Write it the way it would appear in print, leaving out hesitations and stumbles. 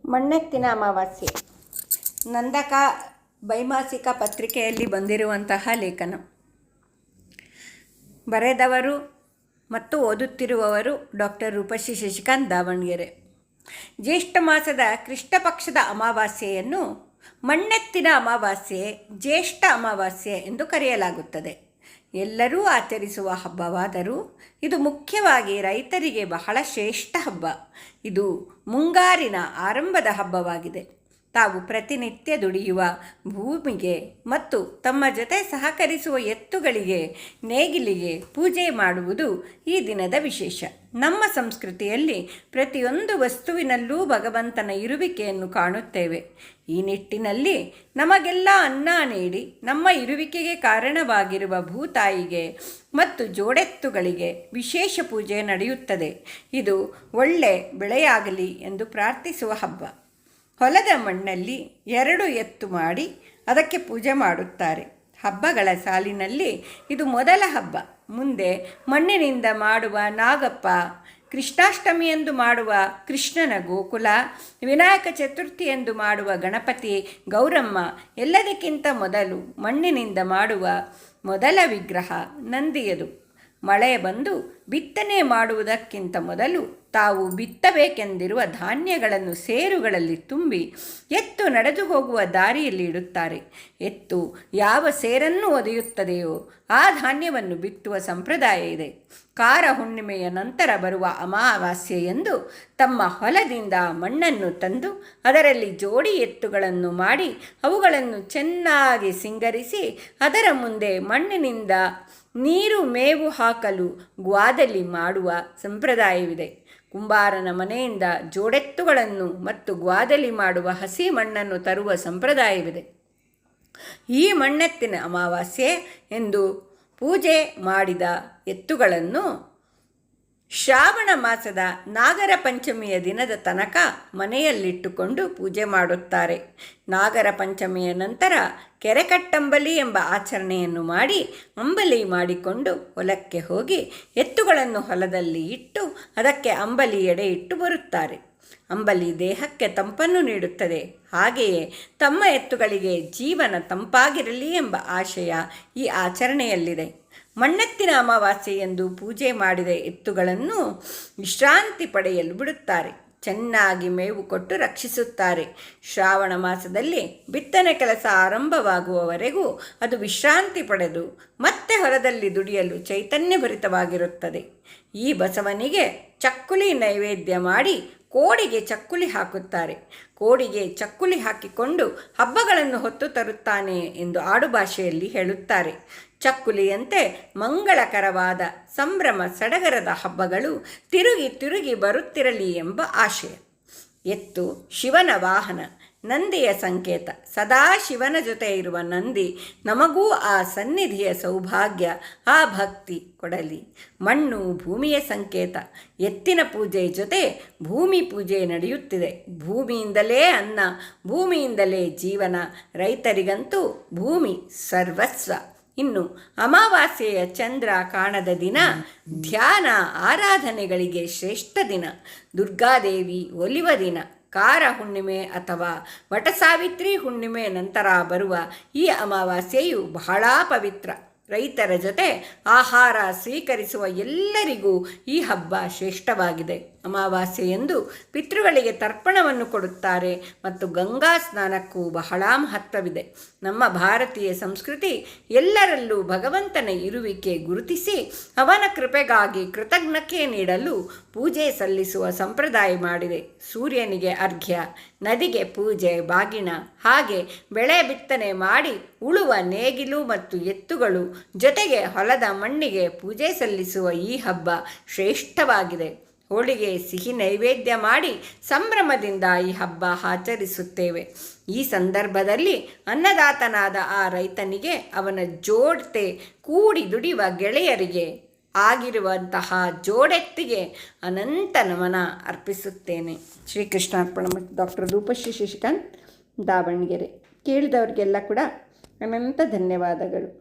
ಮಣ್ಣೆತ್ತಿನ ಅಮಾವಾಸ್ಯೆ ನಂದಕ ಬೈಮಾಸಿಕ ಪತ್ರಿಕೆಯಲ್ಲಿ ಬಂದಿರುವಂತಹ ಲೇಖನ. ಬರೆದವರು ಮತ್ತು ಓದುತ್ತಿರುವವರು ಡಾಕ್ಟರ್ ರೂಪಶ್ರೀ ಶಶಿಕಾಂತ್, ದಾವಣಗೆರೆ. ಜ್ಯೇಷ್ಠ ಮಾಸದ ಕೃಷ್ಣ ಪಕ್ಷದ ಅಮಾವಾಸ್ಯೆಯನ್ನು ಮಣ್ಣೆತ್ತಿನ ಅಮಾವಾಸ್ಯೆ, ಜ್ಯೇಷ್ಠ ಅಮಾವಾಸ್ಯೆ ಎಂದು ಕರೆಯಲಾಗುತ್ತದೆ. ಎಲ್ಲರೂ ಆಚರಿಸುವ ಹಬ್ಬವಾದರೂ ಇದು ಮುಖ್ಯವಾಗಿ ರೈತರಿಗೆ ಬಹಳ ಶ್ರೇಷ್ಠ ಹಬ್ಬ. ಇದು ಮುಂಗಾರಿನ ಆರಂಭದ ಹಬ್ಬವಾಗಿದೆ. ತಾವು ಪ್ರತಿನಿತ್ಯ ದುಡಿಯುವ ಭೂಮಿಗೆ ಮತ್ತು ತಮ್ಮ ಜೊತೆ ಸಹಕರಿಸುವ ಎತ್ತುಗಳಿಗೆ, ನೇಗಿಲಿಗೆ ಪೂಜೆ ಮಾಡುವುದು ಈ ದಿನದ ವಿಶೇಷ. ನಮ್ಮ ಸಂಸ್ಕೃತಿಯಲ್ಲಿ ಪ್ರತಿಯೊಂದು ವಸ್ತುವಿನಲ್ಲೂ ಭಗವಂತನ ಇರುವಿಕೆಯನ್ನು ಕಾಣುತ್ತೇವೆ. ಈ ನಿಟ್ಟಿನಲ್ಲಿ ನಮಗೆಲ್ಲ ಅನ್ನ ನೀಡಿ ನಮ್ಮ ಇರುವಿಕೆಗೆ ಕಾರಣವಾಗಿರುವ ಭೂತಾಯಿಗೆ ಮತ್ತು ಜೋಡೆತ್ತುಗಳಿಗೆ ವಿಶೇಷ ಪೂಜೆ ನಡೆಯುತ್ತದೆ. ಇದು ಒಳ್ಳೆ ಬೆಳೆಯಾಗಲಿ ಎಂದು ಪ್ರಾರ್ಥಿಸುವ ಹಬ್ಬ. ಹೊಲದ ಮಣ್ಣಲ್ಲಿ 2 ಎತ್ತು ಮಾಡಿ ಅದಕ್ಕೆ ಪೂಜೆ ಮಾಡುತ್ತಾರೆ. ಹಬ್ಬಗಳ ಸಾಲಿನಲ್ಲಿ ಇದು ಮೊದಲ ಹಬ್ಬ. ಮುಂದೆ ಮಣ್ಣಿನಿಂದ ಮಾಡುವ ನಾಗಪ್ಪ, ಕೃಷ್ಣಾಷ್ಟಮಿಯಂದು ಮಾಡುವ ಕೃಷ್ಣನ ಗೋಕುಲ, ವಿನಾಯಕ ಚತುರ್ಥಿಯಂದು ಮಾಡುವ ಗಣಪತಿ, ಗೌರಮ್ಮ, ಎಲ್ಲದಕ್ಕಿಂತ ಮೊದಲು ಮಣ್ಣಿನಿಂದ ಮಾಡುವ ಮೊದಲ ವಿಗ್ರಹ ನಂದಿಯದು. ಮಳೆ ಬಂದು ಬಿತ್ತನೆ ಮಾಡುವುದಕ್ಕಿಂತ ಮೊದಲು ತಾವು ಬಿತ್ತಬೇಕೆಂದಿರುವ ಧಾನ್ಯಗಳನ್ನು ಸೇರುಗಳಲ್ಲಿ ತುಂಬಿ ಎತ್ತು ನಡೆದು ಹೋಗುವ ದಾರಿಯಲ್ಲಿ ಇಡುತ್ತಾರೆ. ಎತ್ತು ಯಾವ ಸೇರನ್ನು ಒದೆಯುತ್ತದೆಯೋ ಆ ಧಾನ್ಯವನ್ನು ಬಿತ್ತುವ ಸಂಪ್ರದಾಯ ಇದೆ. ಕಾರ ಹುಣ್ಣಿಮೆಯ ನಂತರ ಬರುವ ಅಮಾವಾಸ್ಯೆಯಂದು ತಮ್ಮ ಹೊಲದಿಂದ ಮಣ್ಣನ್ನು ತಂದು ಅದರಲ್ಲಿ ಜೋಡಿ ಎತ್ತುಗಳನ್ನು ಮಾಡಿ ಅವುಗಳನ್ನು ಚೆನ್ನಾಗಿ ಸಿಂಗರಿಸಿ ಅದರ ಮುಂದೆ ಮಣ್ಣಿನಿಂದ ನೀರು ಮೇವು ಹಾಕಲು ಗ್ವಾದಲಿ ಮಾಡುವ ಸಂಪ್ರದಾಯವಿದೆ. ಕುಂಬಾರನ ಮನೆಯಿಂದ ಜೋಡೆತ್ತುಗಳನ್ನು ಮತ್ತು ಗ್ವಾದಲಿ ಮಾಡುವ ಹಸಿ ಮಣ್ಣನ್ನು ತರುವ ಸಂಪ್ರದಾಯವಿದೆ. ಈ ಮಣ್ಣೆತ್ತಿನ ಅಮಾವಾಸ್ಯೆ ಎಂದು ಪೂಜೆ ಮಾಡಿದ ಎತ್ತುಗಳನ್ನು ಶ್ರಾವಣ ಮಾಸದ ನಾಗರ ಪಂಚಮಿಯ ದಿನದ ತನಕ ಮನೆಯಲ್ಲಿಟ್ಟುಕೊಂಡು ಪೂಜೆ ಮಾಡುತ್ತಾರೆ. ನಾಗರ ಪಂಚಮಿಯ ನಂತರ ಕೆರೆಕಟ್ಟಂಬಲಿ ಎಂಬ ಆಚರಣೆಯನ್ನು ಮಾಡಿ ಅಂಬಲಿ ಮಾಡಿಕೊಂಡು ಹೊಲಕ್ಕೆ ಹೋಗಿ ಎತ್ತುಗಳನ್ನು ಹೊಲದಲ್ಲಿ ಇಟ್ಟು ಅದಕ್ಕೆ ಅಂಬಲಿ ಎಡೆ ಇಟ್ಟು ಬರುತ್ತಾರೆ. ಅಂಬಲಿ ದೇಹಕ್ಕೆ ತಂಪನ್ನು ನೀಡುತ್ತದೆ. ಹಾಗೆಯೇ ತಮ್ಮ ಎತ್ತುಗಳಿಗೆ ಜೀವನ ತಂಪಾಗಿರಲಿ ಎಂಬ ಆಶಯ ಈ ಆಚರಣೆಯಲ್ಲಿದೆ. ಮಣ್ಣೆತ್ತಿನ ಅಮಾವಾಸ್ಯೆ ಎಂದು ಪೂಜೆ ಮಾಡಿದ ಎತ್ತುಗಳನ್ನು ವಿಶ್ರಾಂತಿ ಪಡೆಯಲು ಬಿಡುತ್ತಾರೆ. ಚೆನ್ನಾಗಿ ಮೇವು ಕೊಟ್ಟು ರಕ್ಷಿಸುತ್ತಾರೆ. ಶ್ರಾವಣ ಮಾಸದಲ್ಲಿ ಬಿತ್ತನೆ ಕೆಲಸ ಆರಂಭವಾಗುವವರೆಗೂ ಅದು ವಿಶ್ರಾಂತಿ ಪಡೆದು ಮತ್ತೆ ಹೊಲದಲ್ಲಿ ದುಡಿಯಲು ಚೈತನ್ಯಭರಿತವಾಗಿರುತ್ತದೆ. ಈ ಬಸವನಿಗೆ ಚಕ್ಕುಲಿ ನೈವೇದ್ಯ ಮಾಡಿ ಕೋಡಿಗೆ ಚಕ್ಕುಲಿ ಹಾಕುತ್ತಾರೆ. ಕೋಡಿಗೆ ಚಕ್ಕುಲಿ ಹಾಕಿಕೊಂಡು ಹಬ್ಬಗಳನ್ನು ಹೊತ್ತು ತರುತ್ತಾನೆ ಎಂದು ಆಡುಭಾಷೆಯಲ್ಲಿ ಹೇಳುತ್ತಾರೆ. ಚಕ್ಕುಲಿಯಂತೆ ಮಂಗಳಕರವಾದ ಸಂಭ್ರಮ ಸಡಗರದ ಹಬ್ಬಗಳು ತಿರುಗಿ ತಿರುಗಿ ಬರುತ್ತಿರಲಿ ಎಂಬ ಆಶಯ. ಎತ್ತು ಶಿವನ ವಾಹನ, ನಂದಿಯ ಸಂಕೇತ. ಸದಾ ಶಿವನ ಜೊತೆ ಇರುವ ನಂದಿ ನಮಗೂ ಆ ಸನ್ನಿಧಿಯ ಸೌಭಾಗ್ಯ, ಆ ಭಕ್ತಿ ಕೊಡಲಿ. ಮಣ್ಣು ಭೂಮಿಯ ಸಂಕೇತ. ಎತ್ತಿನ ಪೂಜೆ ಜೊತೆ ಭೂಮಿ ಪೂಜೆ ನಡೆಯುತ್ತಿದೆ. ಭೂಮಿಯಿಂದಲೇ ಅನ್ನ, ಭೂಮಿಯಿಂದಲೇ ಜೀವನ. ರೈತರಿಗಂತೂ ಭೂಮಿ ಸರ್ವಸ್ವ. ಇನ್ನು ಅಮಾವಾಸ್ಯೆಯ ಚಂದ್ರ ಕಾಣದ ದಿನ ಧ್ಯಾನ ಆರಾಧನೆಗಳಿಗೆ ಶ್ರೇಷ್ಠ ದಿನ. ದುರ್ಗಾದೇವಿ ಒಲಿವ ದಿನ. ಕಾರ ಹುಣ್ಣಿಮೆ ಅಥವಾ ವಟಸಾವಿತ್ರಿ ಹುಣ್ಣಿಮೆ ನಂತರ ಬರುವ ಈ ಅಮಾವಾಸ್ಯೆಯು ಬಹಳ ಪವಿತ್ರ. ರೈತರ ಜೊತೆ ಆಹಾರ ಸ್ವೀಕರಿಸುವ ಎಲ್ಲರಿಗೂ ಈ ಹಬ್ಬ ಶ್ರೇಷ್ಠವಾಗಿದೆ. ಅಮಾವಾಸ್ಯೆಯಂದು ಪಿತೃಗಳಿಗೆ ತರ್ಪಣವನ್ನು ಕೊಡುತ್ತಾರೆ ಮತ್ತು ಗಂಗಾ ಸ್ನಾನಕ್ಕೂ ಬಹಳ ಮಹತ್ವವಿದೆ. ನಮ್ಮ ಭಾರತೀಯ ಸಂಸ್ಕೃತಿ ಎಲ್ಲರಲ್ಲೂ ಭಗವಂತನ ಇರುವಿಕೆ ಗುರುತಿಸಿ ಅವನ ಕೃಪೆಗಾಗಿ ಕೃತಜ್ಞತೆ ನೀಡಲು ಪೂಜೆ ಸಲ್ಲಿಸುವ ಸಂಪ್ರದಾಯ ಮಾಡಿದೆ. ಸೂರ್ಯನಿಗೆ ಅರ್ಘ್ಯ, ನದಿಗೆ ಪೂಜೆ, ಬಾಗಿಣ, ಹಾಗೆ ಬೆಳೆ ಬಿತ್ತನೆ ಮಾಡಿ ಉಳುವ ನೇಗಿಲು ಮತ್ತು ಎತ್ತುಗಳು ಜೊತೆಗೆ ಹೊಲದ ಮಣ್ಣಿಗೆ ಪೂಜೆ ಸಲ್ಲಿಸುವ ಈ ಹಬ್ಬ ಶ್ರೇಷ್ಠವಾಗಿದೆ. ಹೋಳಿಗೆ ಸಿಹಿ ನೈವೇದ್ಯ ಮಾಡಿ ಸಂಭ್ರಮದಿಂದ ಈ ಹಬ್ಬ ಆಚರಿಸುತ್ತೇವೆ. ಈ ಸಂದರ್ಭದಲ್ಲಿ ಅನ್ನದಾತನಾದ ಆ ರೈತನಿಗೆ, ಅವನ ಜೋಡತೆ ಕೂಡಿ ದುಡಿಯುವ ಗೆಳೆಯರಿಗೆ, ಆಗಿರುವಂತಹ ಜೋಡೆತ್ತಿಗೆ ಅನಂತ ನಮನ ಅರ್ಪಿಸುತ್ತೇನೆ. ಶ್ರೀಕೃಷ್ಣಾರ್ಪಣ. ಮತ್ತು ಡಾಕ್ಟರ್ ರೂಪಶ್ರೀ ಶಶಿಕಾಂತ್, ದಾವಣಗೆರೆ. ಕೇಳಿದವರಿಗೆಲ್ಲ ಕೂಡ ಅನಂತ ಧನ್ಯವಾದಗಳು.